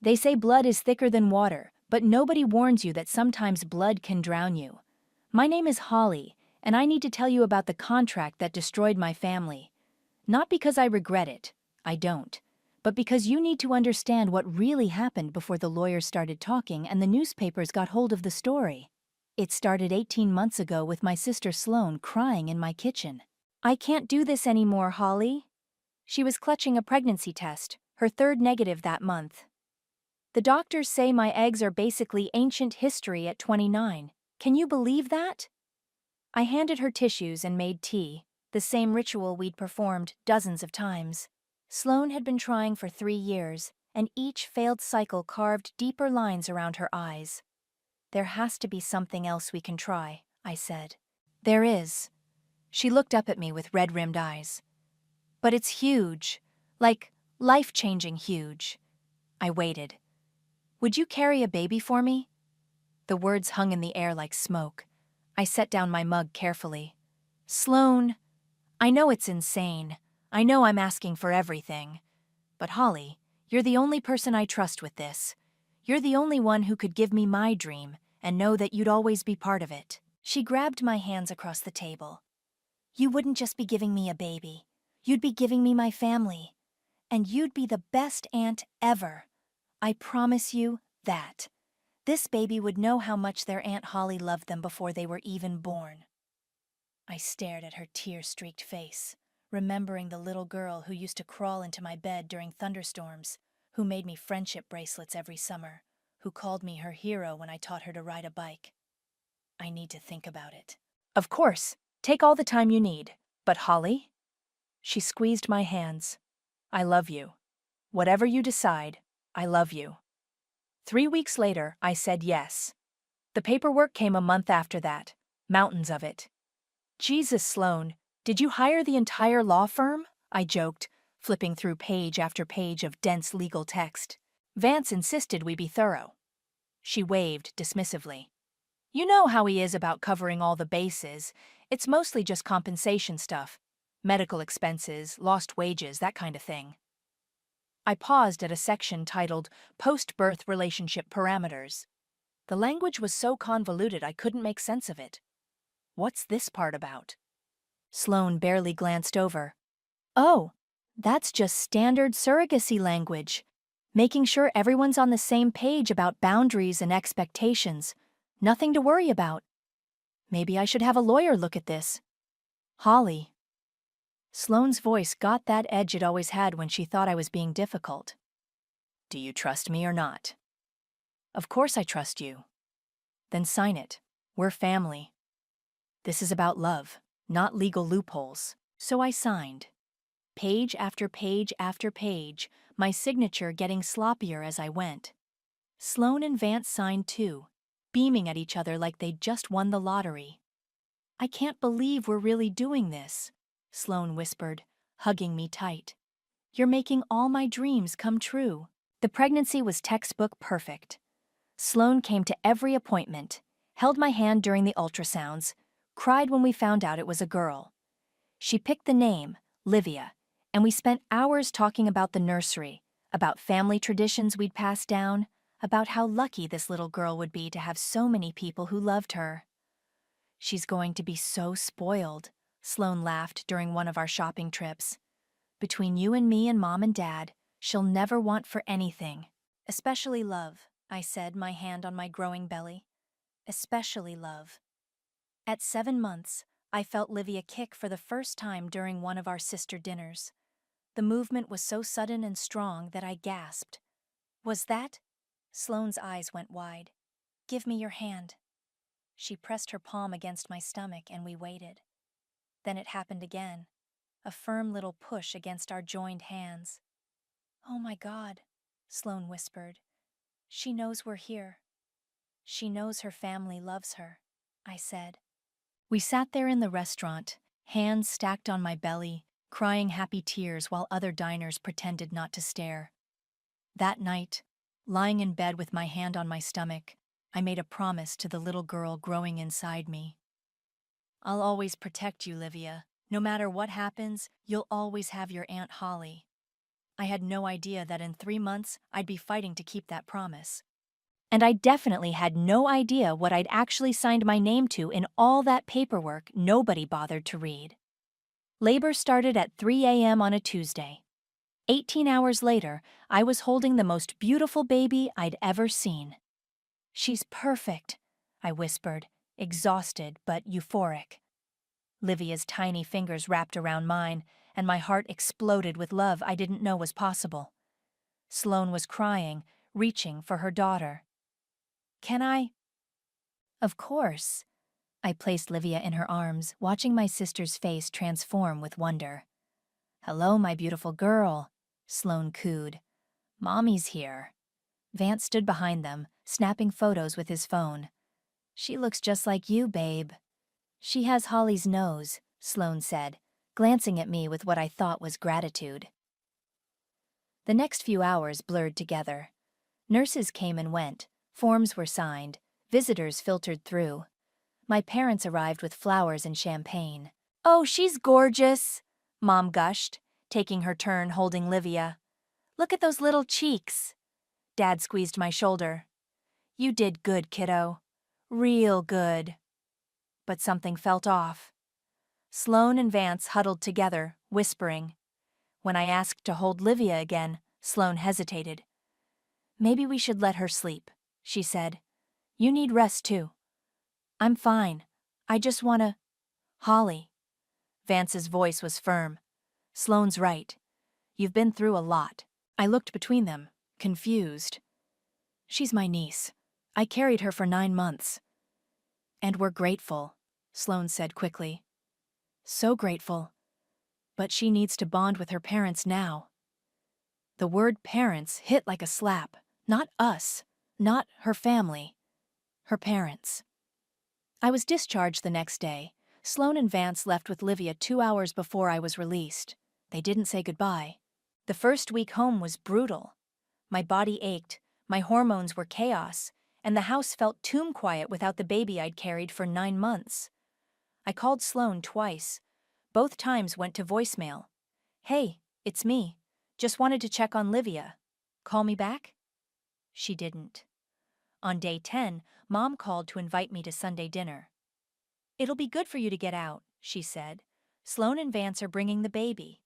They say blood is thicker than water, but nobody warns you that sometimes blood can drown you. My name is Holly, and I need to tell you about the contract that destroyed my family. Not because I regret it, I don't, but because you need to understand what really happened before the lawyers started talking and the newspapers got hold of the story. It started 18 months ago with my sister Sloane crying in my kitchen. I can't do this anymore, Holly. She was clutching a pregnancy test, her third negative that month. The doctors say my eggs are basically ancient history at 29. Can you believe that? I handed her tissues and made tea, the same ritual we'd performed dozens of times. Sloane had been trying for 3 years, and each failed cycle carved deeper lines around her eyes. There has to be something else we can try, I said. There is. She looked up at me with red-rimmed eyes. But it's huge, like life-changing huge. I waited. Would you carry a baby for me? The words hung in the air like smoke. I set down my mug carefully. Sloane, I know it's insane. I know I'm asking for everything. But Holly, you're the only person I trust with this. You're the only one who could give me my dream and know that you'd always be part of it. She grabbed my hands across the table. You wouldn't just be giving me a baby. You'd be giving me my family. And you'd be the best aunt ever. I promise you that. This baby would know how much their Aunt Holly loved them before they were even born. I stared at her tear-streaked face, remembering the little girl who used to crawl into my bed during thunderstorms, who made me friendship bracelets every summer, who called me her hero when I taught her to ride a bike. I need to think about it. Of course, take all the time you need. But Holly? She squeezed my hands. I love you. Whatever you decide, I love you. 3 weeks later, I said yes. The paperwork came a month after that. Mountains of it. Jesus, Sloane, did you hire the entire law firm? I joked, flipping through page after page of dense legal text. Vance insisted we be thorough. She waved dismissively. You know how he is about covering all the bases. It's mostly just compensation stuff. Medical expenses, lost wages, that kind of thing. I paused at a section titled Post-Birth Relationship Parameters. The language was so convoluted I couldn't make sense of it. What's this part about? Sloane barely glanced over. Oh, that's just standard surrogacy language. Making sure everyone's on the same page about boundaries and expectations. Nothing to worry about. Maybe I should have a lawyer look at this. Holly. Sloane's voice got that edge it always had when she thought I was being difficult. Do you trust me or not? Of course I trust you. Then sign it. We're family. This is about love, not legal loopholes. So I signed. Page after page after page, my signature getting sloppier as I went. Sloane and Vance signed too, beaming at each other like they'd just won the lottery. I can't believe we're really doing this, Sloane whispered, hugging me tight. You're making all my dreams come true. The pregnancy was textbook perfect. Sloane came to every appointment, held my hand during the ultrasounds, cried when we found out it was a girl. She picked the name, Livia, and we spent hours talking about the nursery, about family traditions we'd passed down, about how lucky this little girl would be to have so many people who loved her. She's going to be so spoiled, Sloane laughed during one of our shopping trips. Between you and me and Mom and Dad, she'll never want for anything. Especially love, I said, my hand on my growing belly. Especially love. At 7 months, I felt Livia kick for the first time during one of our sister dinners. The movement was so sudden and strong that I gasped. Was that? Sloane's eyes went wide. Give me your hand. She pressed her palm against my stomach and we waited. Then it happened again, a firm little push against our joined hands. Oh my God, Sloane whispered. She knows we're here. She knows her family loves her, I said. We sat there in the restaurant, hands stacked on my belly, crying happy tears while other diners pretended not to stare. That night, lying in bed with my hand on my stomach, I made a promise to the little girl growing inside me. I'll always protect you, Livia. No matter what happens, you'll always have your Aunt Holly. I had no idea that in 3 months I'd be fighting to keep that promise. And I definitely had no idea what I'd actually signed my name to in all that paperwork nobody bothered to read. Labor started at 3 a.m. on a Tuesday. 18 hours later, I was holding the most beautiful baby I'd ever seen. "She's perfect," I whispered, exhausted but euphoric. Livia's tiny fingers wrapped around mine, and my heart exploded with love I didn't know was possible. Sloane was crying, reaching for her daughter. "Can I?" "Of course." I placed Livia in her arms, watching my sister's face transform with wonder. "Hello, my beautiful girl," Sloane cooed. "Mommy's here." Vance stood behind them, snapping photos with his phone. "She looks just like you, babe." "She has Holly's nose," Sloane said, glancing at me with what I thought was gratitude. The next few hours blurred together. Nurses came and went, forms were signed, visitors filtered through. My parents arrived with flowers and champagne. "Oh, she's gorgeous," Mom gushed, taking her turn holding Livia. "Look at those little cheeks." Dad squeezed my shoulder. "You did good, kiddo. Real good." But something felt off. Sloane and Vance huddled together, whispering. When I asked to hold Livia again, Sloane hesitated. "Maybe we should let her sleep," she said. "You need rest too." "I'm fine. I just wanna—" "Holly." Vance's voice was firm. "Sloane's right. You've been through a lot." I looked between them, confused. "She's my niece. I carried her for 9 months." "And we're grateful," Sloane said quickly. "So grateful. But she needs to bond with her parents now." The word parents hit like a slap. Not us. Not her family. Her parents. I was discharged the next day. Sloane and Vance left with Livia 2 hours before I was released. They didn't say goodbye. The first week home was brutal. My body ached, my hormones were chaos, and the house felt tomb quiet without the baby I'd carried for 9 months. I called Sloane twice. Both times went to voicemail. "Hey, it's me. Just wanted to check on Livia. Call me back?" She didn't. On day 10, Mom called to invite me to Sunday dinner. "It'll be good for you to get out," she said. "Sloane and Vance are bringing the baby."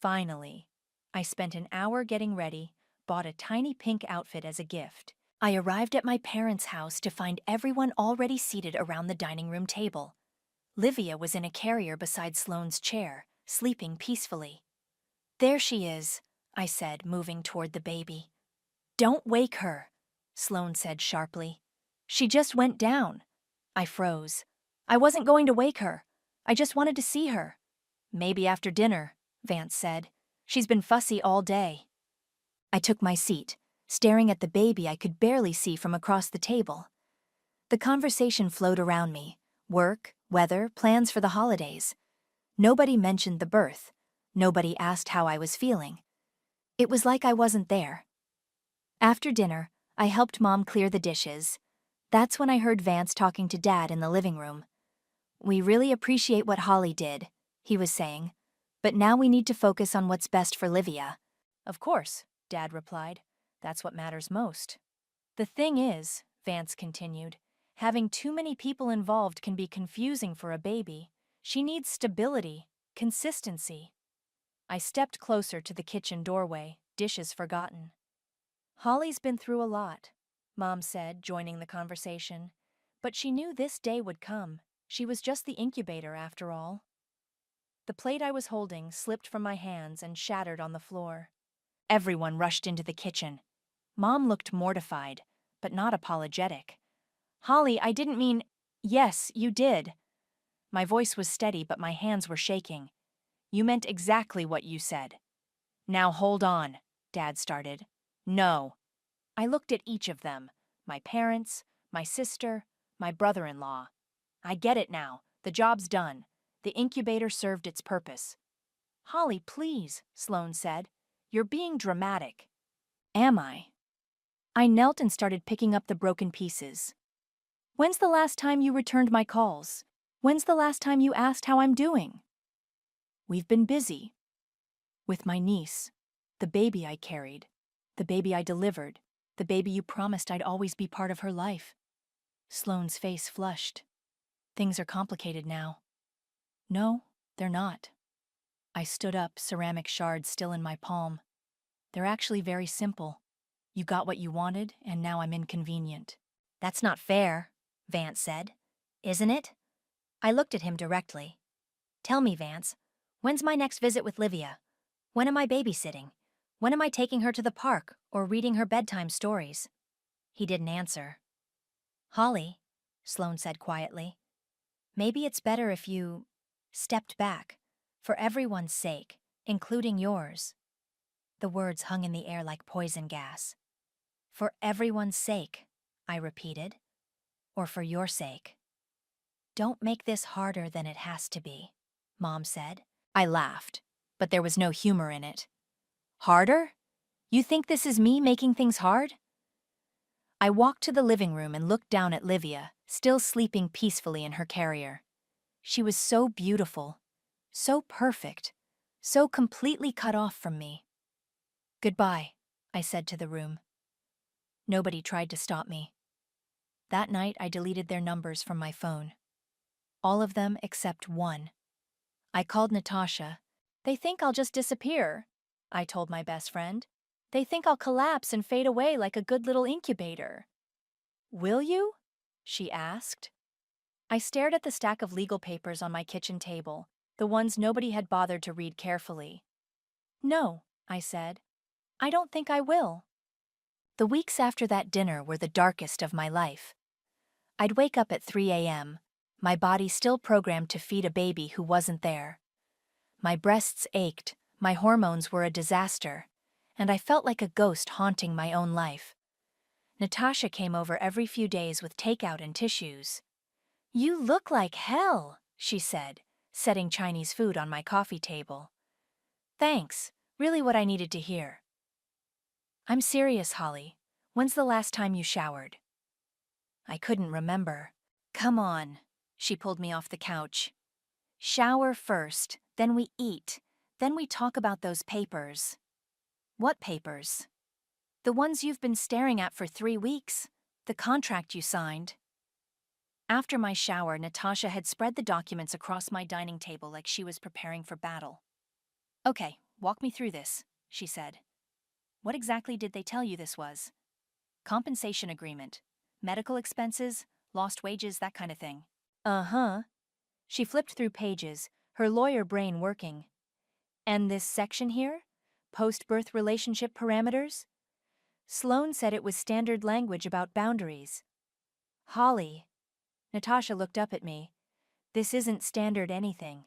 Finally, I spent an hour getting ready, bought a tiny pink outfit as a gift. I arrived at my parents' house to find everyone already seated around the dining room table. Livia was in a carrier beside Sloane's chair, sleeping peacefully. "There she is," I said, moving toward the baby. "Don't wake her," Sloane said sharply. "She just went down." I froze. "I wasn't going to wake her. I just wanted to see her." "Maybe after dinner," Vance said. "She's been fussy all day." I took my seat, staring at the baby I could barely see from across the table. The conversation flowed around me. Work, weather, plans for the holidays. Nobody mentioned the birth. Nobody asked how I was feeling. It was like I wasn't there. After dinner, I helped Mom clear the dishes. That's when I heard Vance talking to Dad in the living room. "We really appreciate what Holly did," he was saying. "But now we need to focus on what's best for Livia." "Of course," Dad replied. "That's what matters most." "The thing is," Vance continued, "having too many people involved can be confusing for a baby. She needs stability, consistency." I stepped closer to the kitchen doorway, dishes forgotten. "Holly's been through a lot," Mom said, joining the conversation. "But she knew this day would come. She was just the incubator, after all." The plate I was holding slipped from my hands and shattered on the floor. Everyone rushed into the kitchen. Mom looked mortified, but not apologetic. "Holly, I didn't mean—" "Yes, you did." My voice was steady, but my hands were shaking. "You meant exactly what you said." "Now hold on," Dad started. "No." I looked at each of them, my parents, my sister, my brother-in-law. "I get it now. The job's done. The incubator served its purpose." "Holly, please," Sloane said. "You're being dramatic." "Am I?" I knelt and started picking up the broken pieces. "When's the last time you returned my calls? When's the last time you asked how I'm doing?" "We've been busy." "With my niece." The baby I carried. The baby I delivered. The baby you promised I'd always be part of her life. Sloane's face flushed. Things are complicated now. No, they're not. I stood up, ceramic shards still in my palm. They're actually very simple. You got what you wanted, and now I'm inconvenient. That's not fair, Vance said. Isn't it? I looked at him directly. Tell me, Vance, when's my next visit with Livia? When am I babysitting? When am I taking her to the park or reading her bedtime stories? He didn't answer. Holly, Sloane said quietly, maybe it's better if you stepped back, for everyone's sake, including yours. The words hung in the air like poison gas. For everyone's sake, I repeated, or for your sake. Don't make this harder than it has to be, Mom said. I laughed, but there was no humor in it. Harder? You think this is me making things hard? I walked to the living room and looked down at Livia, still sleeping peacefully in her carrier. She was so beautiful, so perfect, so completely cut off from me. Goodbye, I said to the room. Nobody tried to stop me. That night I deleted their numbers from my phone. All of them except one. I called Natasha. They think I'll just disappear, I told my best friend. They think I'll collapse and fade away like a good little incubator. Will you? She asked. I stared at the stack of legal papers on my kitchen table, the ones nobody had bothered to read carefully. No, I said. I don't think I will. The weeks after that dinner were the darkest of my life. I'd wake up at 3 a.m., my body still programmed to feed a baby who wasn't there. My breasts ached, my hormones were a disaster, and I felt like a ghost haunting my own life. Natasha came over every few days with takeout and tissues. You look like hell, she said, setting Chinese food on my coffee table. Thanks, really what I needed to hear. I'm serious, Holly. When's the last time you showered? I couldn't remember. Come on, she pulled me off the couch. Shower first, then we eat, then we talk about those papers. What papers? The ones you've been staring at for 3 weeks, the contract you signed. After my shower, Natasha had spread the documents across my dining table like she was preparing for battle. Okay, walk me through this, she said. What exactly did they tell you this was? Compensation agreement, medical expenses, lost wages, that kind of thing. Uh-huh. She flipped through pages, her lawyer brain working. And this section here? Post-birth relationship parameters? Sloane said it was standard language about boundaries. Holly. Natasha looked up at me. This isn't standard anything.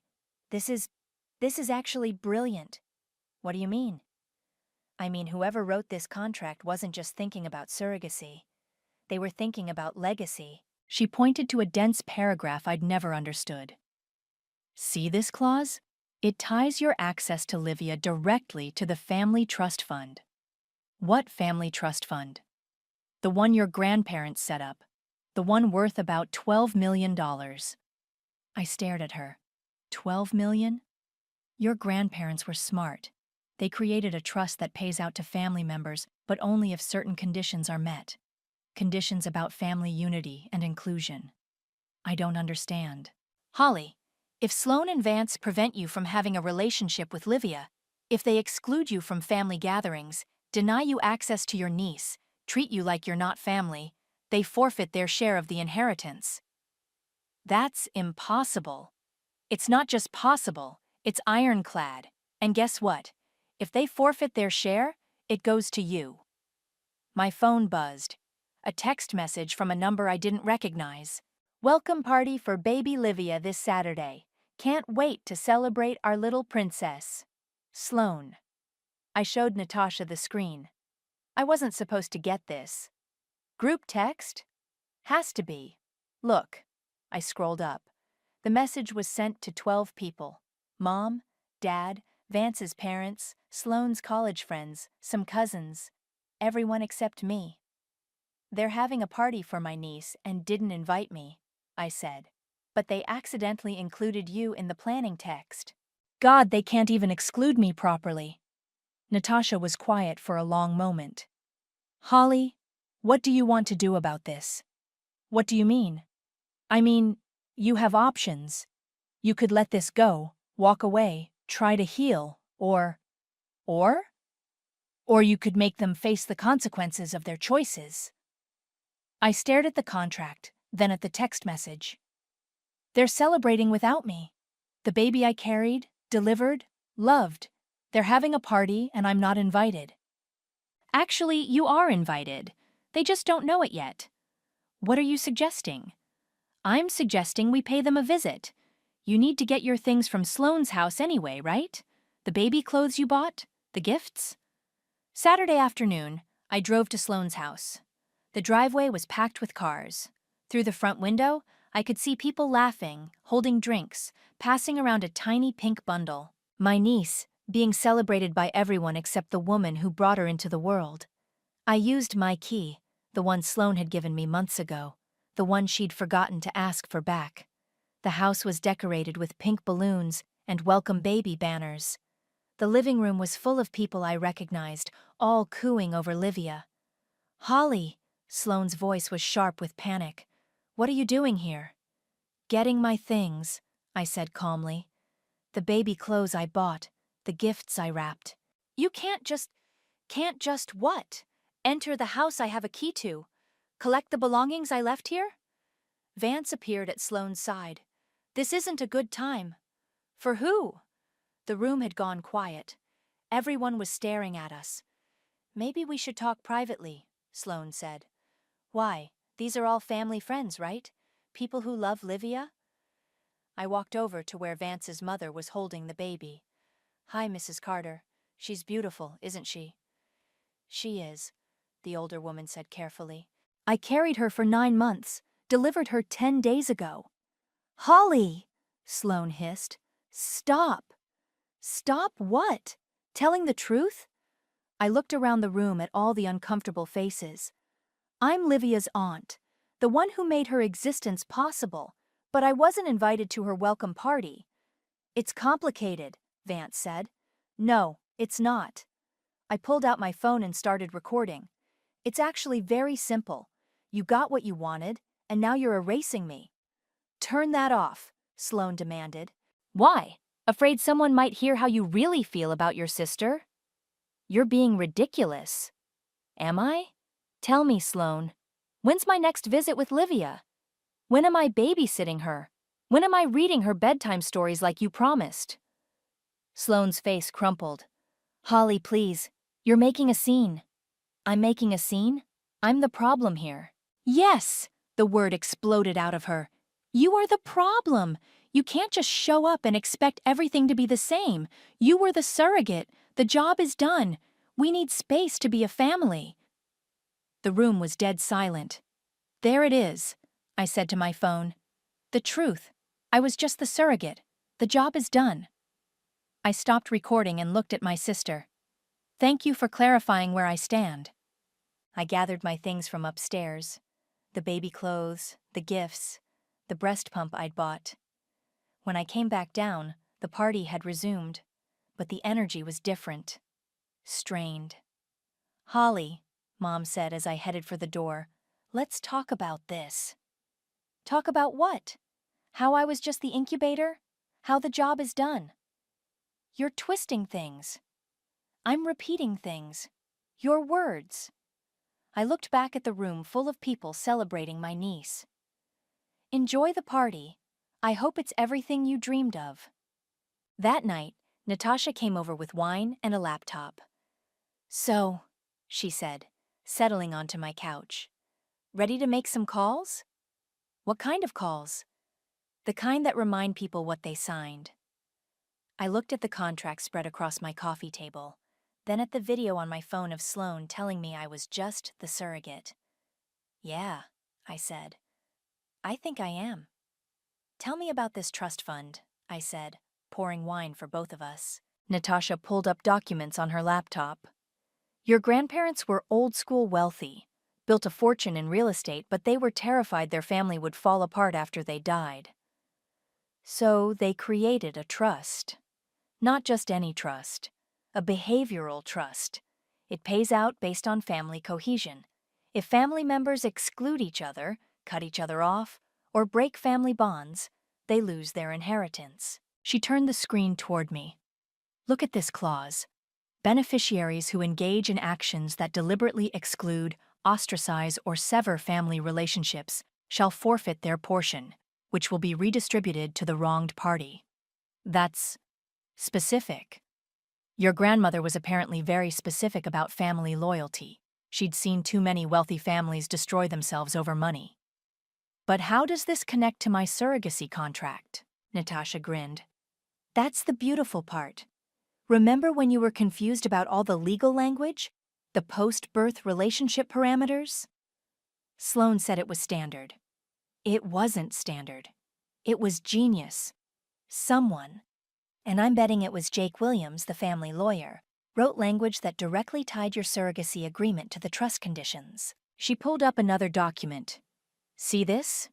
This is actually brilliant. What do you mean? I mean, whoever wrote this contract wasn't just thinking about surrogacy. They were thinking about legacy. She pointed to a dense paragraph I'd never understood. See this clause? It ties your access to Livia directly to the Family Trust Fund. What family trust fund? The one your grandparents set up. The one worth about $12 million. I stared at her. 12 million? Your grandparents were smart. They created a trust that pays out to family members, but only if certain conditions are met. Conditions about family unity and inclusion. I don't understand. Holly, if Sloane and Vance prevent you from having a relationship with Livia, if they exclude you from family gatherings, deny you access to your niece, treat you like you're not family, they forfeit their share of the inheritance. That's impossible. It's not just possible, it's ironclad. And guess what? If they forfeit their share, it goes to you. My phone buzzed. A text message from a number I didn't recognize. Welcome party for baby Livia this Saturday. Can't wait to celebrate our little princess. Sloane. I showed Natasha the screen. I wasn't supposed to get this. Group text? Has to be. Look. I scrolled up. The message was sent to 12 people. Mom, Dad, Vance's parents, Sloane's college friends, some cousins. Everyone except me. They're having a party for my niece and didn't invite me, I said. But they accidentally included you in the planning text. God, they can't even exclude me properly. Natasha was quiet for a long moment. Holly, what do you want to do about this? What do you mean? I mean, you have options. You could let this go, walk away, try to heal, or? Or you could make them face the consequences of their choices. I stared at the contract, then at the text message. They're celebrating without me. The baby I carried, delivered, loved. They're having a party and I'm not invited. Actually, you are invited. They just don't know it yet. What are you suggesting? I'm suggesting we pay them a visit. You need to get your things from Sloane's house anyway, right? The baby clothes you bought? The gifts? Saturday afternoon, I drove to Sloane's house. The driveway was packed with cars. Through the front window, I could see people laughing, holding drinks, passing around a tiny pink bundle. My niece, being celebrated by everyone except the woman who brought her into the world. I used my key, the one Sloane had given me months ago, the one she'd forgotten to ask for back. The house was decorated with pink balloons and welcome baby banners. The living room was full of people I recognized, all cooing over Livia. Holly, Sloane's voice was sharp with panic. What are you doing here? Getting my things, I said calmly. The baby clothes I bought, the gifts I wrapped. You can't just what? Enter the house I have a key to. Collect the belongings I left here? Vance appeared at Sloane's side. This isn't a good time. For who? The room had gone quiet. Everyone was staring at us. Maybe we should talk privately, Sloane said. Why? These are all family friends, right? People who love Livia? I walked over to where Vance's mother was holding the baby. Hi, Mrs. Carter. She's beautiful, isn't she? She is, the older woman said carefully. I carried her for 9 months, delivered her 10 days ago. Holly, Sloane hissed. Stop. Stop what? Telling the truth? I looked around the room at all the uncomfortable faces. I'm Livia's aunt, the one who made her existence possible, but I wasn't invited to her welcome party. It's complicated, Vance said. No, it's not. I pulled out my phone and started recording. It's actually very simple. You got what you wanted, and now you're erasing me. Turn that off, Sloane demanded. Why? Afraid someone might hear how you really feel about your sister? You're being ridiculous. Am I? Tell me, Sloane. When's my next visit with Livia? When am I babysitting her? When am I reading her bedtime stories like you promised? Sloane's face crumpled. Holly, please. You're making a scene. I'm making a scene? I'm the problem here. Yes, the word exploded out of her. You are the problem. You can't just show up and expect everything to be the same. You were the surrogate. The job is done. We need space to be a family. The room was dead silent. There it is, I said to my phone. The truth. I was just the surrogate. The job is done. I stopped recording and looked at my sister. Thank you for clarifying where I stand. I gathered my things from upstairs. The baby clothes, the gifts, the breast pump I'd bought. When I came back down, the party had resumed, but the energy was different. Strained. Holly, Mom said as I headed for the door, let's talk about this. Talk about what? How I was just the incubator? How the job is done? You're twisting things. I'm repeating things. Your words. I looked back at the room full of people celebrating my niece. Enjoy the party. I hope it's everything you dreamed of. That night, Natasha came over with wine and a laptop. So, she said, settling onto my couch. Ready to make some calls? What kind of calls? The kind that remind people what they signed. I looked at the contract spread across my coffee table, then at the video on my phone of Sloane telling me I was just the surrogate. Yeah, I said. I think I am. Tell me about this trust fund, I said, pouring wine for both of us. Natasha pulled up documents on her laptop. Your grandparents were old-school wealthy, built a fortune in real estate, but they were terrified their family would fall apart after they died. So they created a trust. Not just any trust, a behavioral trust. It pays out based on family cohesion. If family members exclude each other, cut each other off, or break family bonds, they lose their inheritance. She turned the screen toward me. Look at this clause. Beneficiaries who engage in actions that deliberately exclude, ostracize, or sever family relationships shall forfeit their portion, which will be redistributed to the wronged party. That's specific. Your grandmother was apparently very specific about family loyalty. She'd seen too many wealthy families destroy themselves over money. But how does this connect to my surrogacy contract? Natasha grinned. That's the beautiful part. Remember when you were confused about all the legal language? The post-birth relationship parameters? Sloane said it was standard. It wasn't standard. It was genius. Someone, and I'm betting it was Jake Williams, the family lawyer, wrote language that directly tied your surrogacy agreement to the trust conditions. She pulled up another document. See this?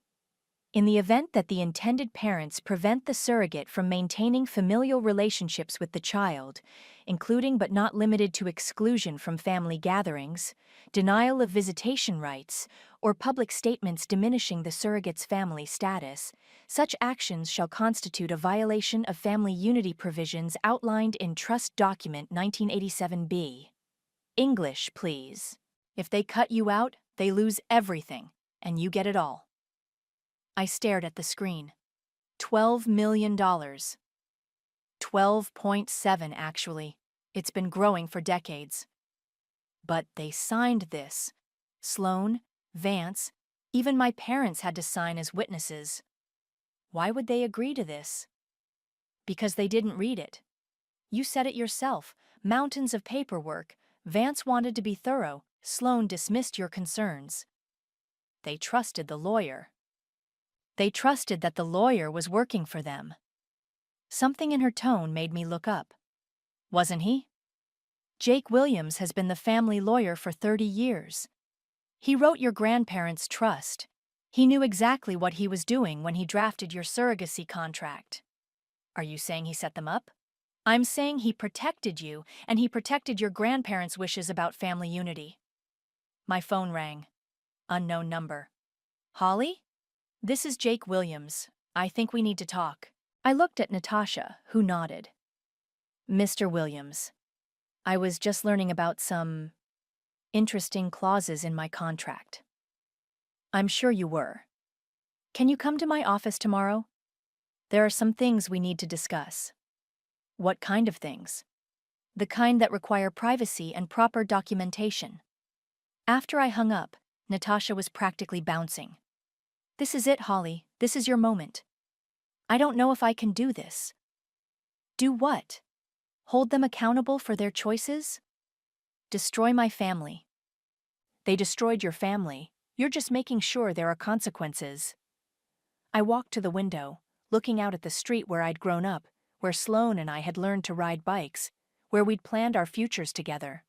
In the event that the intended parents prevent the surrogate from maintaining familial relationships with the child, including but not limited to exclusion from family gatherings, denial of visitation rights, or public statements diminishing the surrogate's family status, such actions shall constitute a violation of family unity provisions outlined in Trust Document 1987B. English, please. If they cut you out, they lose everything, and you get it all. I stared at the screen. $12 million. 12.7, actually. It's been growing for decades. But they signed this. Sloane, Vance, even my parents had to sign as witnesses. Why would they agree to this? Because they didn't read it. You said it yourself. Mountains of paperwork. Vance wanted to be thorough. Sloane dismissed your concerns. They trusted the lawyer. They trusted that the lawyer was working for them. Something in her tone made me look up. Wasn't he? Jake Williams has been the family lawyer for 30 years. He wrote your grandparents' trust. He knew exactly what he was doing when he drafted your surrogacy contract. Are you saying he set them up? I'm saying he protected you, and he protected your grandparents' wishes about family unity. My phone rang. Unknown number. Holly? This is Jake Williams. I think we need to talk. I looked at Natasha, who nodded. Mr. Williams, I was just learning about some interesting clauses in my contract. I'm sure you were. Can you come to my office tomorrow? There are some things we need to discuss. What kind of things? The kind that require privacy and proper documentation. After I hung up, Natasha was practically bouncing. This is it, Holly. This is your moment. I don't know if I can do this. Do what? Hold them accountable for their choices? Destroy my family. They destroyed your family. You're just making sure there are consequences. I walked to the window, looking out at the street where I'd grown up, where Sloane and I had learned to ride bikes, where we'd planned our futures together.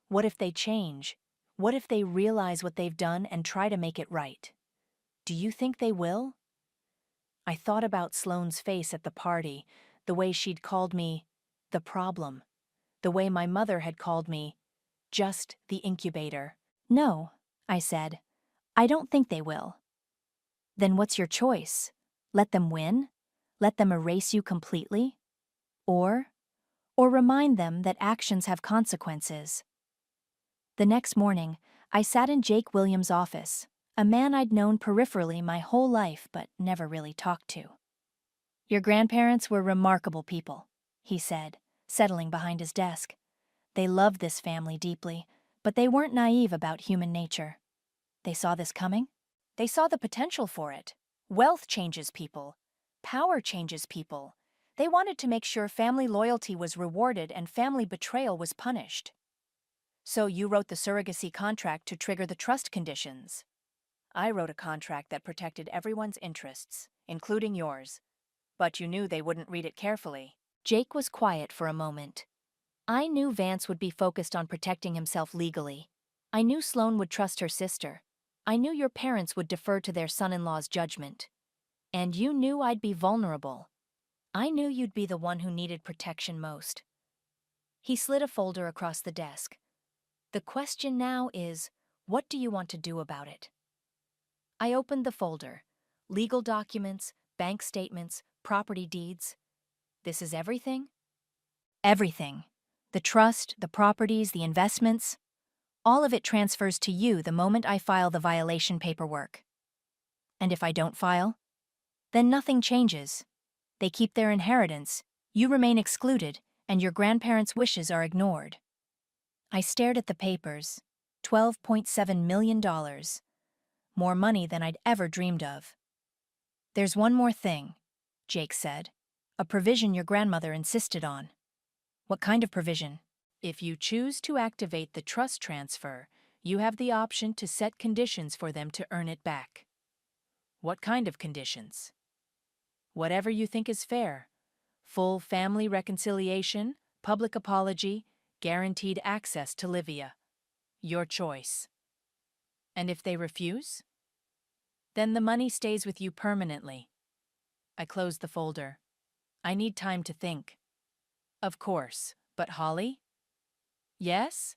What if they change? What if they realize what they've done and try to make it right? Do you think they will? I thought about Sloane's face at the party, the way she'd called me the problem, the way my mother had called me just the incubator. No, I said. I don't think they will. Then what's your choice? Let them win? Let them erase you completely? Or remind them that actions have consequences? The next morning, I sat in Jake Williams' office, a man I'd known peripherally my whole life but never really talked to. Your grandparents were remarkable people, he said, settling behind his desk. They loved this family deeply, but they weren't naive about human nature. They saw this coming. They saw the potential for it. Wealth changes people. Power changes people. They wanted to make sure family loyalty was rewarded and family betrayal was punished. So you wrote the surrogacy contract to trigger the trust conditions. I wrote a contract that protected everyone's interests, including yours. But you knew they wouldn't read it carefully. Jake was quiet for a moment. I knew Vance would be focused on protecting himself legally. I knew Sloane would trust her sister. I knew your parents would defer to their son-in-law's judgment. And you knew I'd be vulnerable. I knew you'd be the one who needed protection most. He slid a folder across the desk. The question now is, what do you want to do about it? I opened the folder. Legal documents, bank statements, property deeds. This is everything? Everything. The trust, the properties, the investments. All of it transfers to you the moment I file the violation paperwork. And if I don't file? Then nothing changes. They keep their inheritance, you remain excluded, and your grandparents' wishes are ignored. I stared at the papers. $12.7 million. More money than I'd ever dreamed of. There's one more thing, Jake said. A provision your grandmother insisted on. What kind of provision? If you choose to activate the trust transfer, you have the option to set conditions for them to earn it back. What kind of conditions? Whatever you think is fair. Full family reconciliation, public apology, guaranteed access to Livia. Your choice. And if they refuse? Then the money stays with you permanently. I closed the folder. I need time to think. Of course, but Holly? Yes?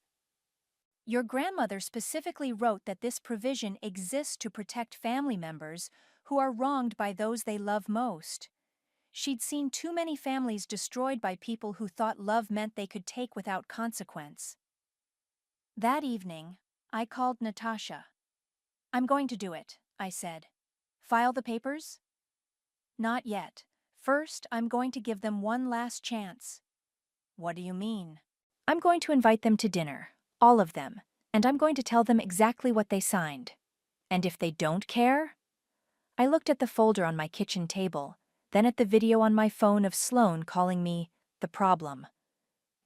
Your grandmother specifically wrote that this provision exists to protect family members who are wronged by those they love most. She'd seen too many families destroyed by people who thought love meant they could take without consequence. That evening, I called Natasha. I'm going to do it, I said. File the papers? Not yet. First, I'm going to give them one last chance. What do you mean? I'm going to invite them to dinner, all of them, and I'm going to tell them exactly what they signed. And if they don't care? I looked at the folder on my kitchen table, then at the video on my phone of Sloan calling me the problem.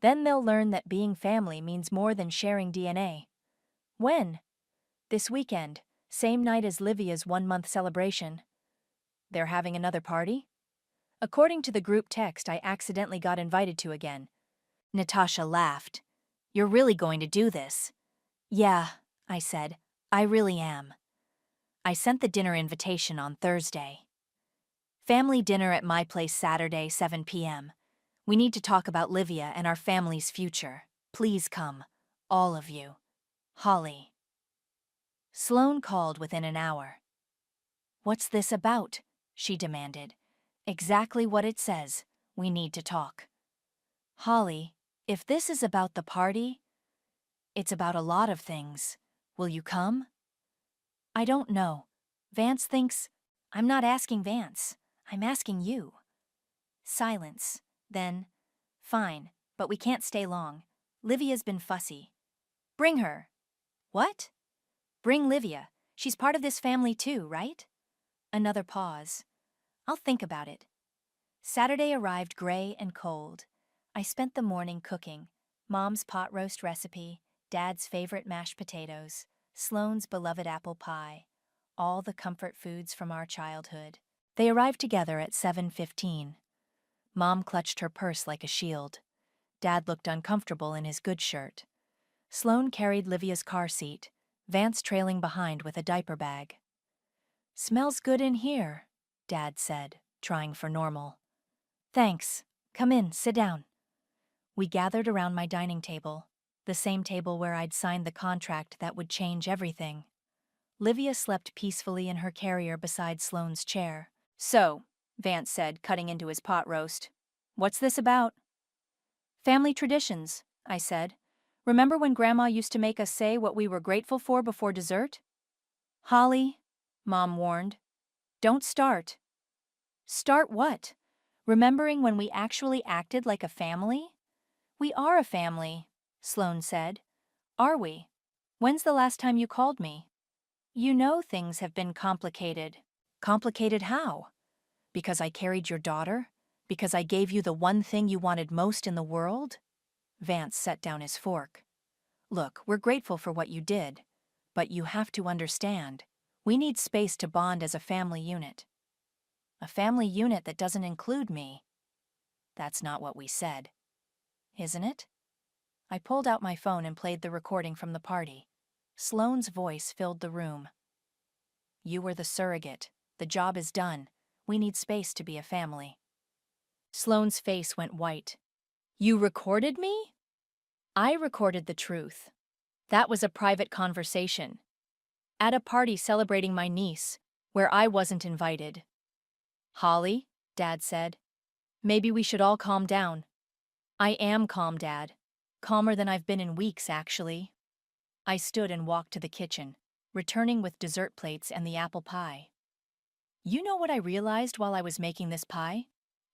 Then they'll learn that being family means more than sharing DNA. When? This weekend, same night as Livia's 1-month celebration. They're having another party? According to the group text I accidentally got invited to again. Natasha laughed. You're really going to do this? Yeah, I said. I really am. I sent the dinner invitation on Thursday. Family dinner at my place Saturday, 7 p.m. We need to talk about Livia and our family's future. Please come. All of you. Holly. Sloan called within an hour. What's this about? She demanded. Exactly what it says. We need to talk. Holly, if this is about the party, it's about a lot of things. Will you come? I don't know. Vance thinks... I'm not asking Vance. I'm asking you. Silence. Then, fine, but we can't stay long. Livia's been fussy. Bring her. What? Bring Livia. She's part of this family too, right? Another pause. I'll think about it. Saturday arrived gray and cold. I spent the morning cooking. Mom's pot roast recipe, Dad's favorite mashed potatoes, Sloane's beloved apple pie, all the comfort foods from our childhood. They arrived together at 7:15. Mom clutched her purse like a shield. Dad looked uncomfortable in his good shirt. Sloane carried Livia's car seat, Vance trailing behind with a diaper bag. Smells good in here, Dad said, trying for normal. Thanks. Come in, sit down. We gathered around my dining table, the same table where I'd signed the contract that would change everything. Livia slept peacefully in her carrier beside Sloane's chair. So, Vance said, cutting into his pot roast. What's this about? Family traditions, I said. Remember when Grandma used to make us say what we were grateful for before dessert? Holly, Mom warned. Don't start. Start what? Remembering when we actually acted like a family? We are a family, Sloane said. Are we? When's the last time you called me? You know things have been complicated. Complicated how? Because I carried your daughter? Because I gave you the one thing you wanted most in the world? Vance set down his fork. Look, we're grateful for what you did, but you have to understand, we need space to bond as a family unit. A family unit that doesn't include me. That's not what we said. Isn't it? I pulled out my phone and played the recording from the party. Sloane's voice filled the room. You were the surrogate. The job is done. We need space to be a family. Sloane's face went white. You recorded me? I recorded the truth. That was a private conversation. At a party celebrating my niece, where I wasn't invited. Holly, Dad said. Maybe we should all calm down. I am calm, Dad. Calmer than I've been in weeks, actually. I stood and walked to the kitchen, returning with dessert plates and the apple pie. You know what I realized while I was making this pie?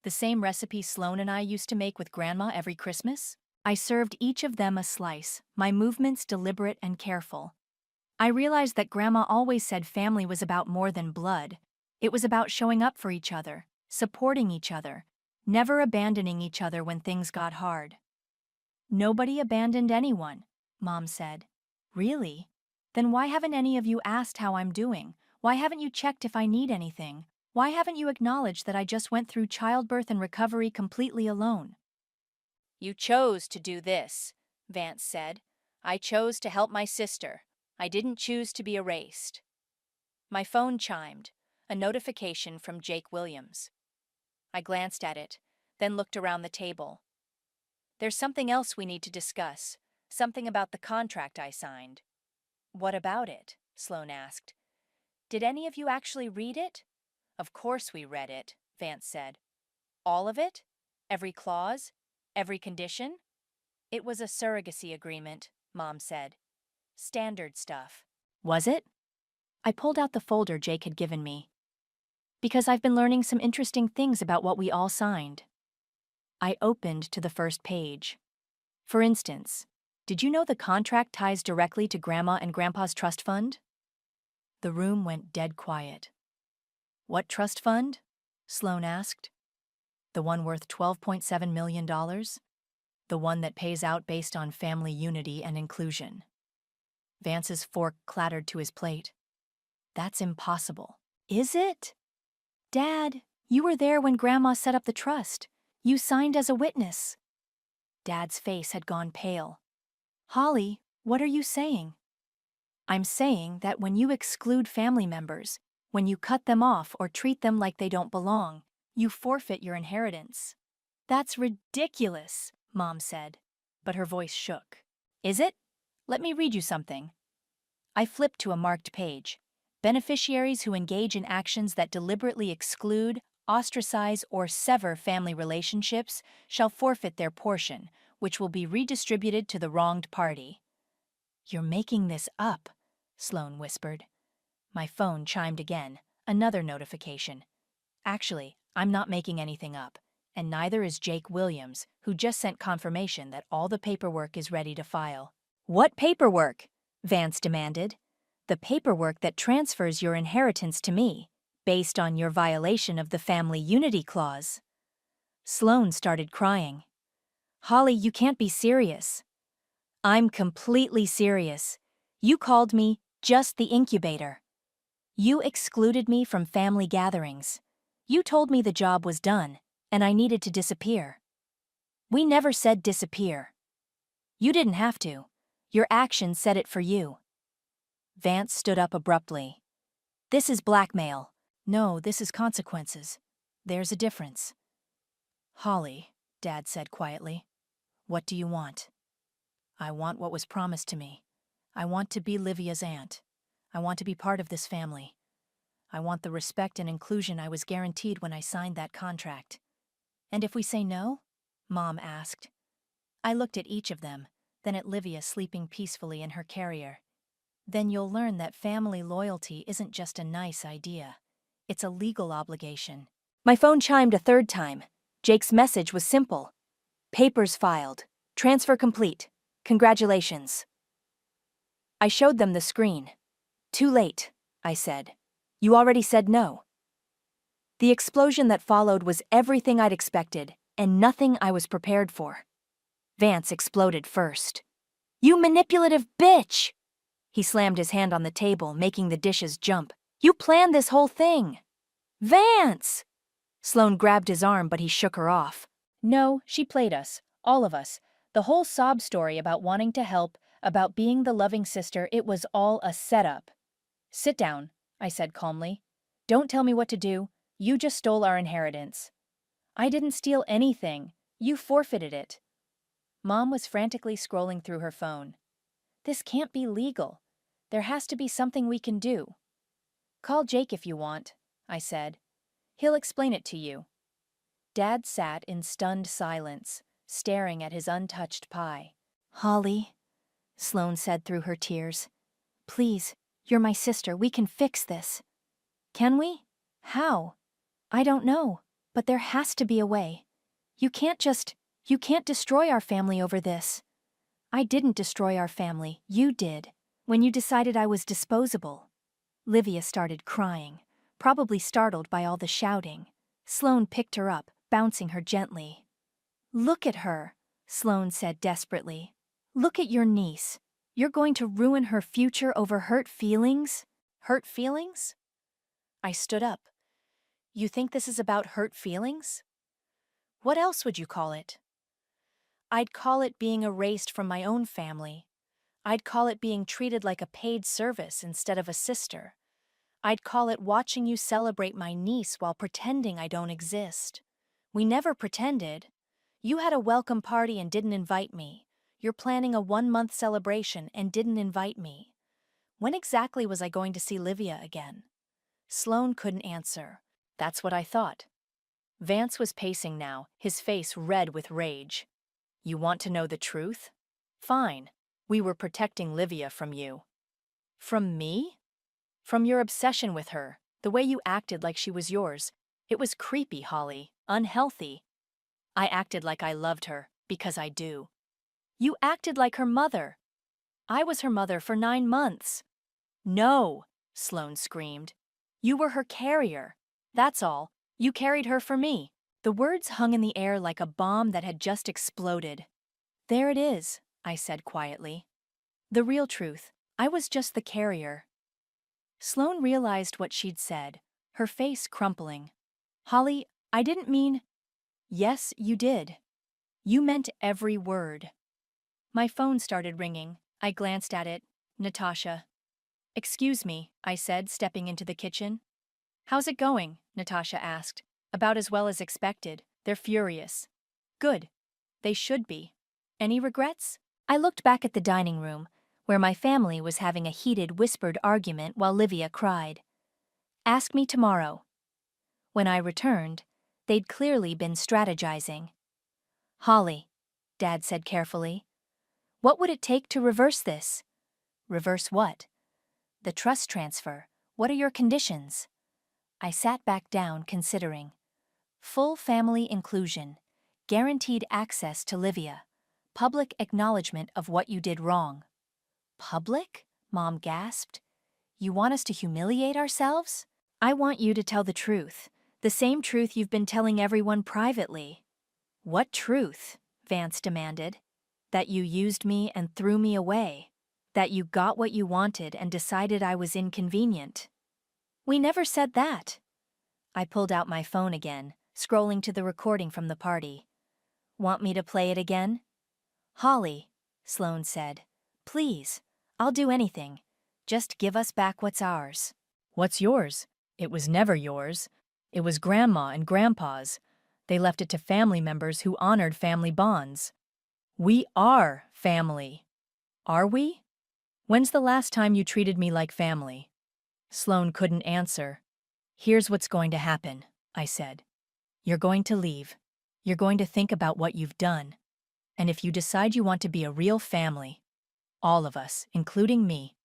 The same recipe Sloan and I used to make with Grandma every Christmas? I served each of them a slice, my movements deliberate and careful. I realized that Grandma always said family was about more than blood. It was about showing up for each other, supporting each other, never abandoning each other when things got hard. Nobody abandoned anyone, Mom said. Really? Then why haven't any of you asked how I'm doing? Why haven't you checked if I need anything? Why haven't you acknowledged that I just went through childbirth and recovery completely alone? You chose to do this, Vance said. I chose to help my sister. I didn't choose to be erased. My phone chimed, a notification from Jake Williams. I glanced at it, then looked around the table. There's something else we need to discuss, something about the contract I signed. What about it? Sloan asked. Did any of you actually read it? Of course we read it, Vance said. All of it? Every clause? Every condition? It was a surrogacy agreement, Mom said. Standard stuff. Was it? I pulled out the folder Jake had given me. Because I've been learning some interesting things about what we all signed. I opened to the first page. For instance, did you know the contract ties directly to Grandma and Grandpa's trust fund? The room went dead quiet. What trust fund? Sloan asked. The one worth $12.7 million? The one that pays out based on family unity and inclusion. Vance's fork clattered to his plate. That's impossible. Is it? Dad, you were there when Grandma set up the trust. You signed as a witness. Dad's face had gone pale. Holly, what are you saying? I'm saying that when you exclude family members, when you cut them off or treat them like they don't belong, you forfeit your inheritance. That's ridiculous, Mom said, but her voice shook. Is it? Let me read you something. I flipped to a marked page. Beneficiaries who engage in actions that deliberately exclude, ostracize, or sever family relationships shall forfeit their portion, which will be redistributed to the wronged party. You're making this up, Sloan whispered. My phone chimed again, another notification. Actually, I'm not making anything up, and neither is Jake Williams, who just sent confirmation that all the paperwork is ready to file. What paperwork? Vance demanded. The paperwork that transfers your inheritance to me, based on your violation of the Family Unity Clause. Sloan started crying. Holly, you can't be serious. I'm completely serious. You called me just the incubator. You excluded me from family gatherings. You told me the job was done, and I needed to disappear. We never said disappear. You didn't have to. Your actions said it for you. Vance stood up abruptly. This is blackmail. No, this is consequences. There's a difference. Holly, Dad said quietly, what do you want? I want what was promised to me. I want to be Livia's aunt. I want to be part of this family. I want the respect and inclusion I was guaranteed when I signed that contract. And if we say no? Mom asked. I looked at each of them, then at Livia sleeping peacefully in her carrier. Then you'll learn that family loyalty isn't just a nice idea. It's a legal obligation. My phone chimed a third time. Jake's message was simple. Papers filed. Transfer complete. Congratulations. I showed them the screen. Too late, I said. You already said no. The explosion that followed was everything I'd expected, and nothing I was prepared for. Vance exploded first. You manipulative bitch! He slammed his hand on the table, making the dishes jump. You planned this whole thing! Vance! Sloan grabbed his arm, but he shook her off. No, she played us, all of us. The whole sob story about wanting to help, about being the loving sister, it was all a setup. Sit down, I said calmly. Don't tell me what to do. You just stole our inheritance. I didn't steal anything. You forfeited it. Mom was frantically scrolling through her phone. This can't be legal. There has to be something we can do. Call Jake if you want, I said. He'll explain it to you. Dad sat in stunned silence, staring at his untouched pie. Holly, Sloane said through her tears. Please, you're my sister. We can fix this. Can we? How? I don't know, but there has to be a way. You can't destroy our family over this. I didn't destroy our family, you did, when you decided I was disposable. Livia started crying, probably startled by all the shouting. Sloane picked her up, bouncing her gently. Look at her, Sloane said desperately. Look at your niece. You're going to ruin her future over hurt feelings? Hurt feelings? I stood up. You think this is about hurt feelings? What else would you call it? I'd call it being erased from my own family. I'd call it being treated like a paid service instead of a sister. I'd call it watching you celebrate my niece while pretending I don't exist. We never pretended. You had a welcome party and didn't invite me. You're planning a 1-month celebration and didn't invite me. When exactly was I going to see Livia again? Sloane couldn't answer. That's what I thought. Vance was pacing now, his face red with rage. You want to know the truth? Fine. We were protecting Livia from you. From me? From your obsession with her, the way you acted like she was yours. It was creepy, Holly, unhealthy. I acted like I loved her, because I do. You acted like her mother. I was her mother for 9 months. No, Sloane screamed. You were her carrier. That's all. You carried her for me. The words hung in the air like a bomb that had just exploded. There it is, I said quietly. The real truth. I was just the carrier. Sloane realized what she'd said, her face crumpling. Holly, I didn't mean… Yes, you did. You meant every word. My phone started ringing. I glanced at it. Natasha. Excuse me, I said, stepping into the kitchen. How's it going? Natasha asked. About as well as expected. They're furious. Good. They should be. Any regrets? I looked back at the dining room, where my family was having a heated, whispered argument while Livia cried. Ask me tomorrow. When I returned, they'd clearly been strategizing. Holly, Dad said carefully. What would it take to reverse this? Reverse what? The trust transfer. What are your conditions? I sat back down, considering. Full family inclusion, guaranteed access to Livia, public acknowledgement of what you did wrong. Public? Mom gasped. You want us to humiliate ourselves? I want you to tell the truth, the same truth you've been telling everyone privately. What truth? Vance demanded. That you used me and threw me away. That you got what you wanted and decided I was inconvenient. We never said that. I pulled out my phone again, scrolling to the recording from the party. Want me to play it again? Holly, Sloane said. Please, I'll do anything. Just give us back what's ours. What's yours? It was never yours. It was Grandma and Grandpa's. They left it to family members who honored family bonds. We are family. Are we? When's the last time you treated me like family? Sloane couldn't answer. Here's what's going to happen, I said. You're going to leave. You're going to think about what you've done. And if you decide you want to be a real family, all of us, including me,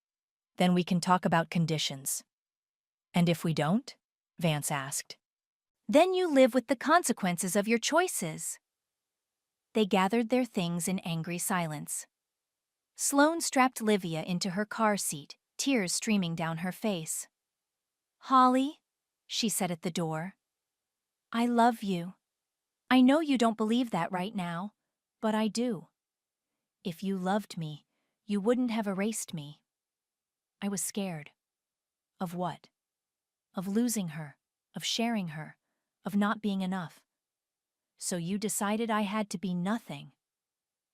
then we can talk about conditions. And if we don't? Vance asked. Then you live with the consequences of your choices. They gathered their things in angry silence. Sloane strapped Livia into her car seat, tears streaming down her face. Holly, she said at the door, I love you. I know you don't believe that right now, but I do. If you loved me, you wouldn't have erased me. I was scared. Of what? Of losing her, of sharing her, of not being enough. So you decided I had to be nothing.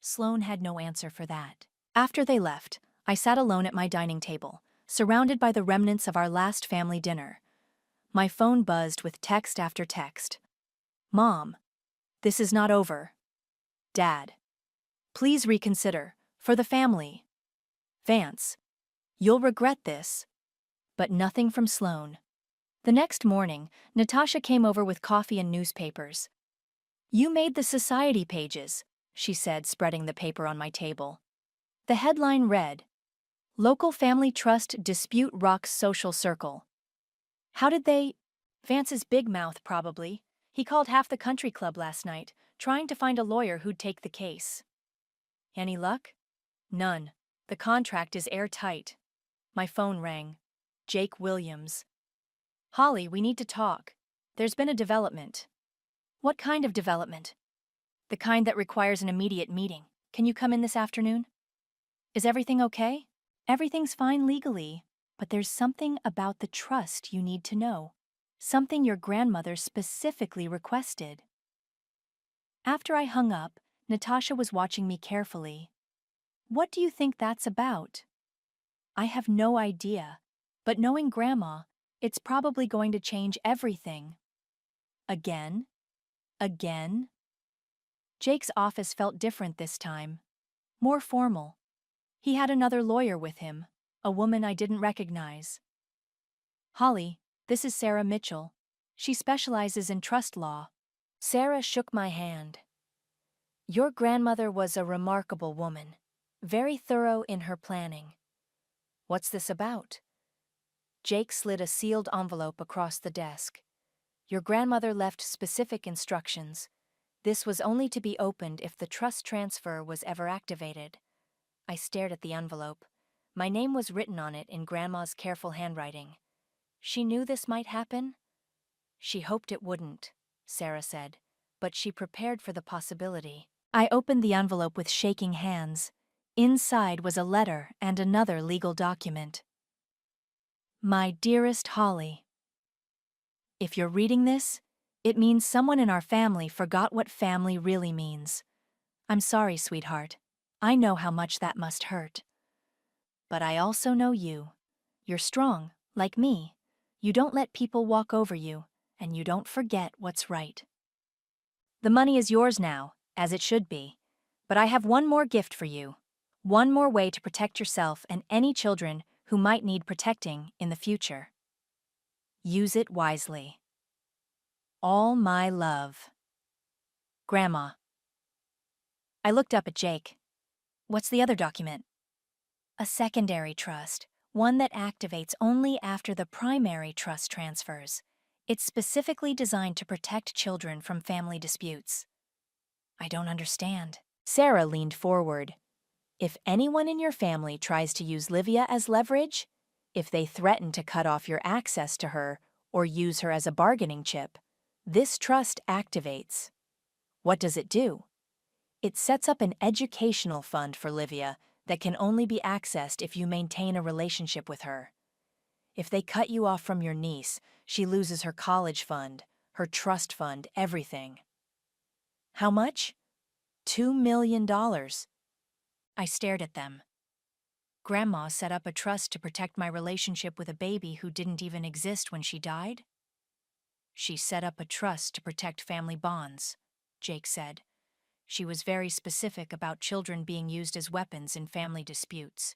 Sloane had no answer for that. After they left, I sat alone at my dining table, surrounded by the remnants of our last family dinner. My phone buzzed with text after text. Mom, this is not over. Dad, Please reconsider. For the family. Vance. You'll regret this. But nothing from Sloane. The next morning, Natasha came over with coffee and newspapers. You made the society pages, she said, spreading the paper on my table. The headline read, Local Family Trust Dispute Rocks Social Circle. How did they? Vance's big mouth, probably. He called half the country club last night, trying to find a lawyer who'd take the case. Any luck? None. The contract is airtight. My phone rang. Jake Williams. Holly, we need to talk. There's been a development. What kind of development? The kind that requires an immediate meeting. Can you come in this afternoon? Is everything okay? Everything's fine legally, but there's something about the trust you need to know. Something your grandmother specifically requested. After I hung up, Natasha was watching me carefully. What do you think that's about? I have no idea, but knowing Grandma, it's probably going to change everything. Again? Again? Jake's office felt different this time. More formal. He had another lawyer with him, a woman I didn't recognize. Holly, this is Sarah Mitchell. She specializes in trust law. Sarah shook my hand. Your grandmother was a remarkable woman, very thorough in her planning. What's this about? Jake slid a sealed envelope across the desk. Your grandmother left specific instructions. This was only to be opened if the trust transfer was ever activated. I stared at the envelope. My name was written on it in Grandma's careful handwriting. She knew this might happen? She hoped it wouldn't, Sarah said, but she prepared for the possibility. I opened the envelope with shaking hands. Inside was a letter and another legal document. My dearest Holly, if you're reading this, it means someone in our family forgot what family really means. I'm sorry, sweetheart. I know how much that must hurt. But I also know you. You're strong, like me. You don't let people walk over you, and you don't forget what's right. The money is yours now, as it should be. But I have one more gift for you. One more way to protect yourself and any children who might need protecting in the future. Use it wisely. All my love. Grandma. I looked up at Jake. What's the other document? A secondary trust, one that activates only after the primary trust transfers. It's specifically designed to protect children from family disputes. I don't understand. Sarah leaned forward. If anyone in your family tries to use Livia as leverage, if they threaten to cut off your access to her or use her as a bargaining chip, this trust activates. What does it do? It sets up an educational fund for Livia that can only be accessed if you maintain a relationship with her. If they cut you off from your niece, she loses her college fund, her trust fund, everything. How much? $2 million. I stared at them. Grandma set up a trust to protect my relationship with a baby who didn't even exist when she died? She set up a trust to protect family bonds, Jake said. She was very specific about children being used as weapons in family disputes.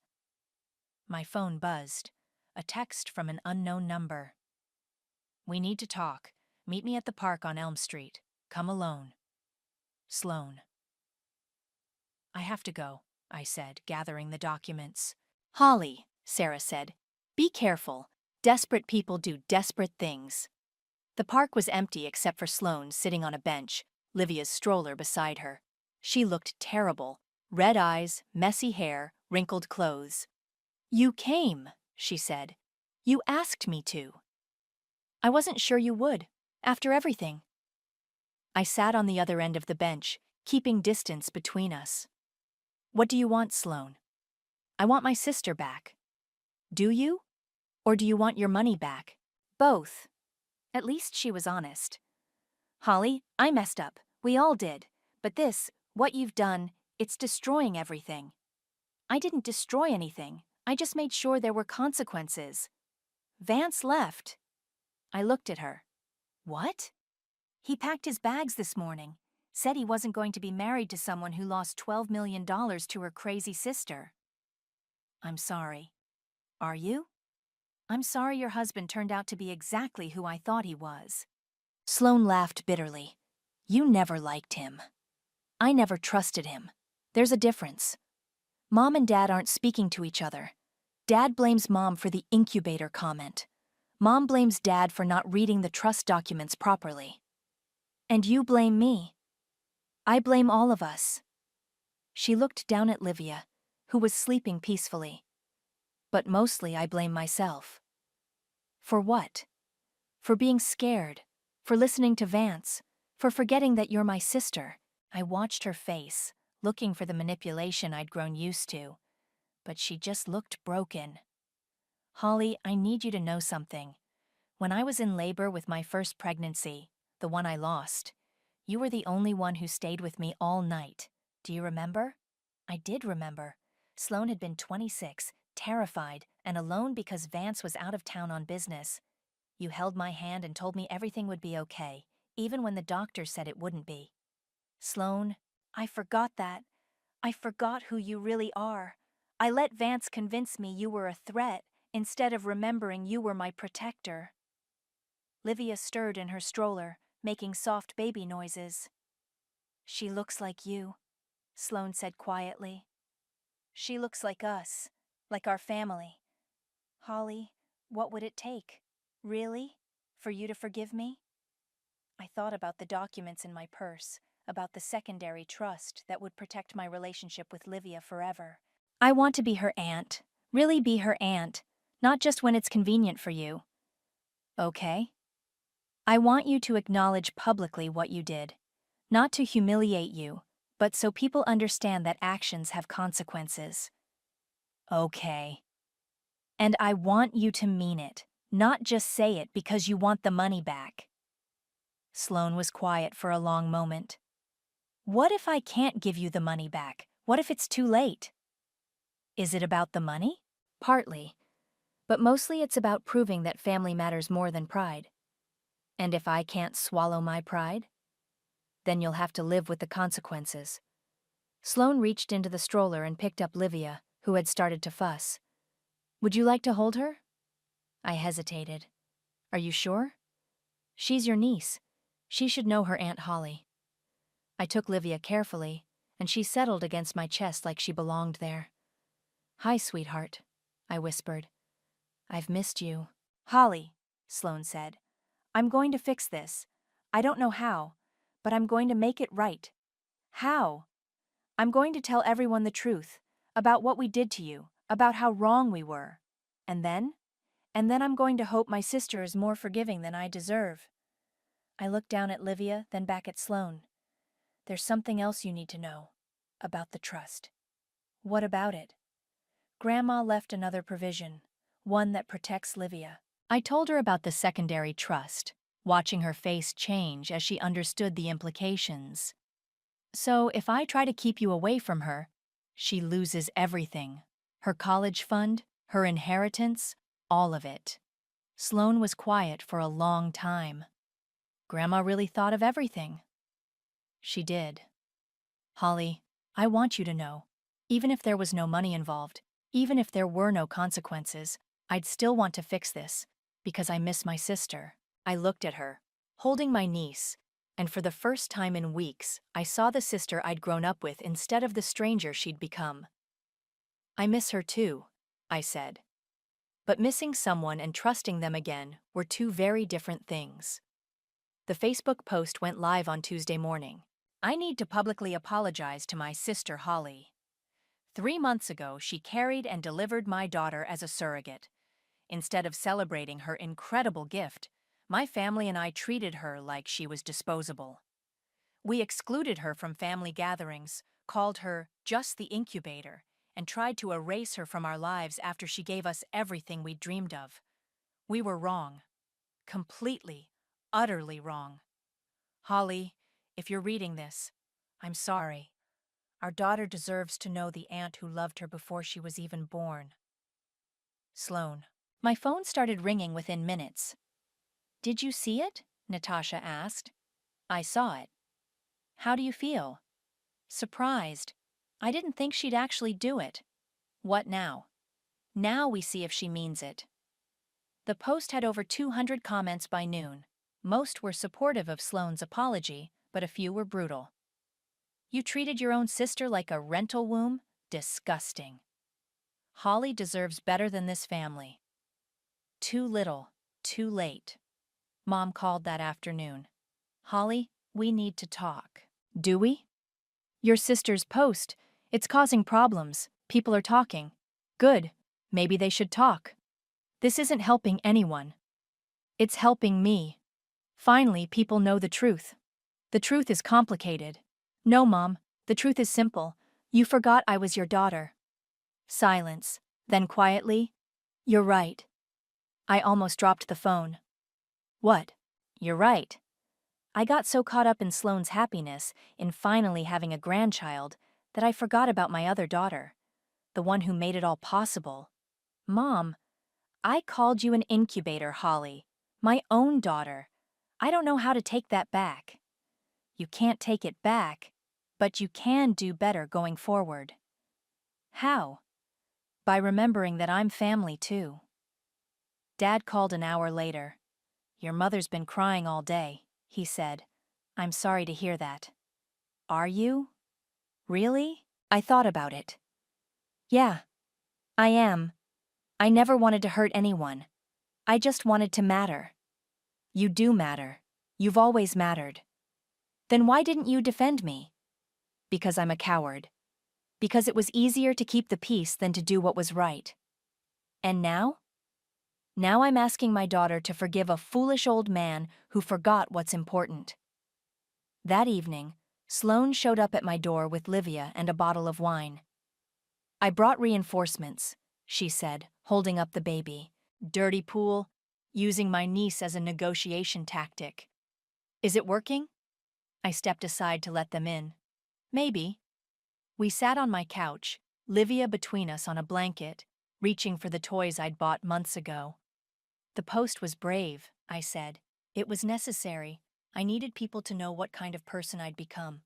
My phone buzzed. A text from an unknown number. We need to talk. Meet me at the park on Elm Street. Come alone. Sloane. I have to go, I said, gathering the documents. Holly, Sarah said. Be careful. Desperate people do desperate things. The park was empty except for Sloane sitting on a bench, Livia's stroller beside her. She looked terrible. Red eyes, messy hair, wrinkled clothes. You came, she said. You asked me to. I wasn't sure you would, after everything. I sat on the other end of the bench, keeping distance between us. What do you want, Sloane? I want my sister back. Do you? Or do you want your money back? Both. At least she was honest. Holly, I messed up. We all did. But this, what you've done, it's destroying everything. I didn't destroy anything. I just made sure there were consequences. Vance left. I looked at her. What? He packed his bags this morning. Said he wasn't going to be married to someone who lost $12 million to her crazy sister. I'm sorry. Are you? I'm sorry your husband turned out to be exactly who I thought he was. Sloane laughed bitterly. You never liked him. I never trusted him. There's a difference. Mom and Dad aren't speaking to each other. Dad blames Mom for the incubator comment. Mom blames Dad for not reading the trust documents properly. And you blame me. I blame all of us. She looked down at Livia, who was sleeping peacefully. But mostly I blame myself. For what? For being scared, for listening to Vance, for forgetting that you're my sister. I watched her face, looking for the manipulation I'd grown used to. But she just looked broken. Holly, I need you to know something. When I was in labor with my first pregnancy, the one I lost, you were the only one who stayed with me all night. Do you remember? I did remember. Sloane had been 26, terrified, and alone because Vance was out of town on business. You held my hand and told me everything would be okay, even when the doctor said it wouldn't be. Sloane, I forgot that. I forgot who you really are. I let Vance convince me you were a threat instead of remembering you were my protector. Livia stirred in her stroller, making soft baby noises. She looks like you, Sloane said quietly. She looks like us, like our family. Holly, what would it take, really, for you to forgive me? I thought about the documents in my purse, about the secondary trust that would protect my relationship with Livia forever. I want to be her aunt, really be her aunt, not just when it's convenient for you. Okay? I want you to acknowledge publicly what you did, not to humiliate you, but so people understand that actions have consequences. Okay. And I want you to mean it, not just say it because you want the money back. Sloane was quiet for a long moment. What if I can't give you the money back? What if it's too late? Is it about the money? Partly. But mostly it's about proving that family matters more than pride. And if I can't swallow my pride, then you'll have to live with the consequences. Sloane reached into the stroller and picked up Livia, who had started to fuss. Would you like to hold her? I hesitated. Are you sure? She's your niece. She should know her Aunt Holly. I took Livia carefully, and she settled against my chest like she belonged there. Hi, sweetheart, I whispered. I've missed you. Holly, Sloane said. I'm going to fix this. I don't know how, but I'm going to make it right. How? I'm going to tell everyone the truth, about what we did to you, about how wrong we were. And then? And then I'm going to hope my sister is more forgiving than I deserve. I looked down at Livia, then back at Sloane. There's something else you need to know. About the trust. What about it? Grandma left another provision, one that protects Livia. I told her about the secondary trust, watching her face change as she understood the implications. So if I try to keep you away from her, she loses everything. Her college fund, her inheritance, all of it. Sloane was quiet for a long time. Grandma really thought of everything. She did. Holly, I want you to know, even if there was no money involved, even if there were no consequences, I'd still want to fix this, because I miss my sister. I looked at her, holding my niece, and for the first time in weeks, I saw the sister I'd grown up with instead of the stranger she'd become. I miss her too, I said. But missing someone and trusting them again were two very different things. The Facebook post went live on Tuesday morning. I need to publicly apologize to my sister Holly. 3 months ago, she carried and delivered my daughter as a surrogate. Instead of celebrating her incredible gift, my family and I treated her like she was disposable. We excluded her from family gatherings, called her just the incubator, and tried to erase her from our lives after she gave us everything we dreamed of. We were wrong. Completely, utterly wrong. Holly, if you're reading this, I'm sorry. Our daughter deserves to know the aunt who loved her before she was even born. Sloane. My phone started ringing within minutes. Did you see it? Natasha asked. I saw it. How do you feel? Surprised. I didn't think she'd actually do it. What now? Now we see if she means it. The post had over 200 comments by noon. Most were supportive of Sloane's apology, but a few were brutal. You treated your own sister like a rental womb? Disgusting. Holly deserves better than this family. Too little, too late. Mom called that afternoon. Holly, we need to talk. Do we? Your sister's post. It's causing problems. People are talking. Good. Maybe they should talk. This isn't helping anyone. It's helping me. Finally, people know the truth. The truth is complicated. No, Mom, the truth is simple. You forgot I was your daughter. Silence. Then quietly, you're right. I almost dropped the phone. What? You're right. I got so caught up in Sloane's happiness, in finally having a grandchild, that I forgot about my other daughter, the one who made it all possible. Mom, I called you an incubator, Holly. My own daughter. I don't know how to take that back. You can't take it back, but you can do better going forward. How? By remembering that I'm family too. Dad called an hour later. Your mother's been crying all day, he said. I'm sorry to hear that. Are you? Really? I thought about it. Yeah, I am. I never wanted to hurt anyone. I just wanted to matter. You do matter. You've always mattered. Then why didn't you defend me? Because I'm a coward. Because it was easier to keep the peace than to do what was right. And now? Now I'm asking my daughter to forgive a foolish old man who forgot what's important. That evening, Sloane showed up at my door with Livia and a bottle of wine. I brought reinforcements, she said, holding up the baby. Dirty pool, using my niece as a negotiation tactic. Is it working? I stepped aside to let them in. Maybe. We sat on my couch, Livia between us on a blanket, reaching for the toys I'd bought months ago. The post was brave, I said. It was necessary. I needed people to know what kind of person I'd become.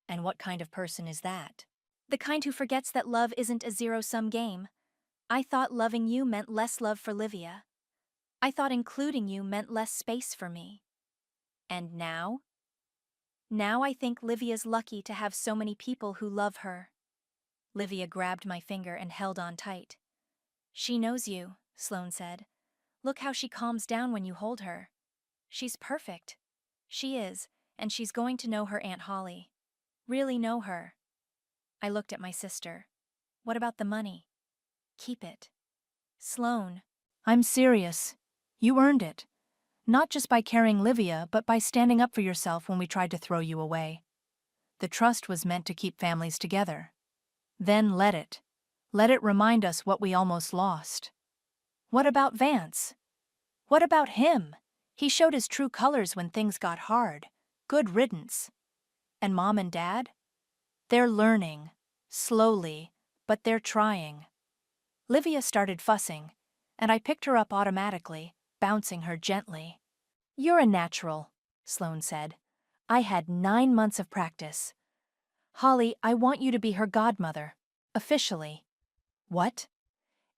And what kind of person is that? The kind who forgets that love isn't a zero-sum game. I thought loving you meant less love for Livia. I thought including you meant less space for me. And now? Now I think Livia's lucky to have so many people who love her. Livia grabbed my finger and held on tight. She knows you, Sloane said. Look how she calms down when you hold her. She's perfect. She is, and she's going to know her Aunt Holly. Really know her. I looked at my sister. What about the money? Keep it. Sloane. I'm serious. You earned it. Not just by carrying Livia, but by standing up for yourself when we tried to throw you away. The trust was meant to keep families together. Then let it. Let it remind us what we almost lost. What about Vance? What about him? He showed his true colors when things got hard. Good riddance. And Mom and Dad? They're learning. Slowly, but they're trying. Livia started fussing, and I picked her up automatically, bouncing her gently. You're a natural, Sloane said. I had 9 months of practice. Holly, I want you to be her godmother. Officially. What?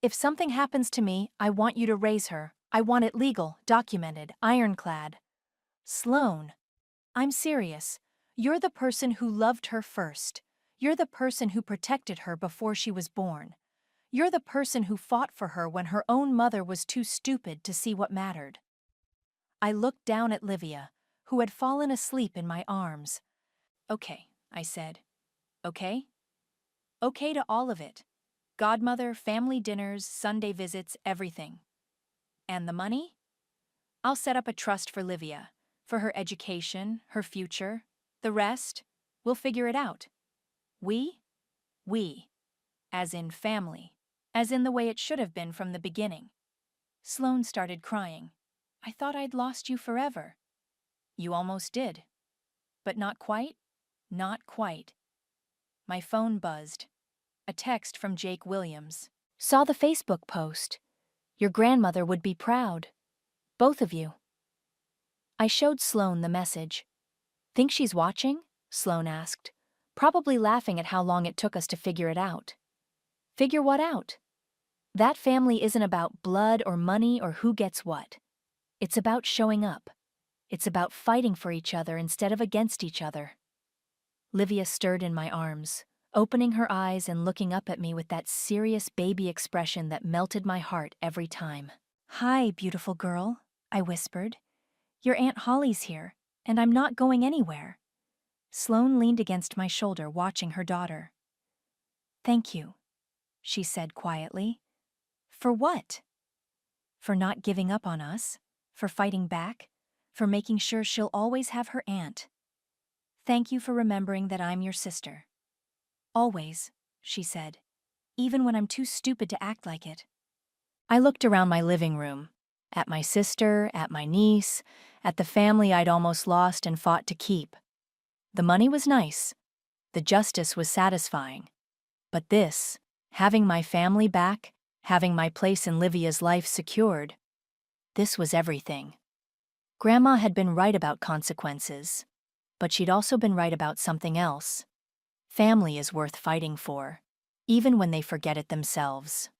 If something happens to me, I want you to raise her. I want it legal, documented, ironclad. Sloane. I'm serious. You're the person who loved her first. You're the person who protected her before she was born. You're the person who fought for her when her own mother was too stupid to see what mattered. I looked down at Livia, who had fallen asleep in my arms. Okay, I said. Okay? Okay to all of it. Godmother, family dinners, Sunday visits, everything. And the money? I'll set up a trust for Livia, for her education, her future. The rest, we'll figure it out. We? We. As in family. As in the way it should have been from the beginning. Sloane started crying. I thought I'd lost you forever. You almost did. But not quite? Not quite. My phone buzzed. A text from Jake Williams. Saw the Facebook post. Your grandmother would be proud. Both of you. I showed Sloane the message. Think she's watching? Sloane asked, probably laughing at how long it took us to figure it out. Figure what out? That family isn't about blood or money or who gets what. It's about showing up. It's about fighting for each other instead of against each other. Livia stirred in my arms, opening her eyes and looking up at me with that serious baby expression that melted my heart every time. "Hi, beautiful girl," I whispered. "Your Aunt Holly's here, and I'm not going anywhere." Sloane leaned against my shoulder, watching her daughter. "Thank you," she said quietly. "For what?" "For not giving up on us, for fighting back, for making sure she'll always have her aunt. Thank you for remembering that I'm your sister." "Always," she said, "even when I'm too stupid to act like it." I looked around my living room, at my sister, at my niece, at the family I'd almost lost and fought to keep. The money was nice. The justice was satisfying. But this, having my family back, having my place in Livia's life secured, this was everything. Grandma had been right about consequences, but she'd also been right about something else. Family is worth fighting for, even when they forget it themselves.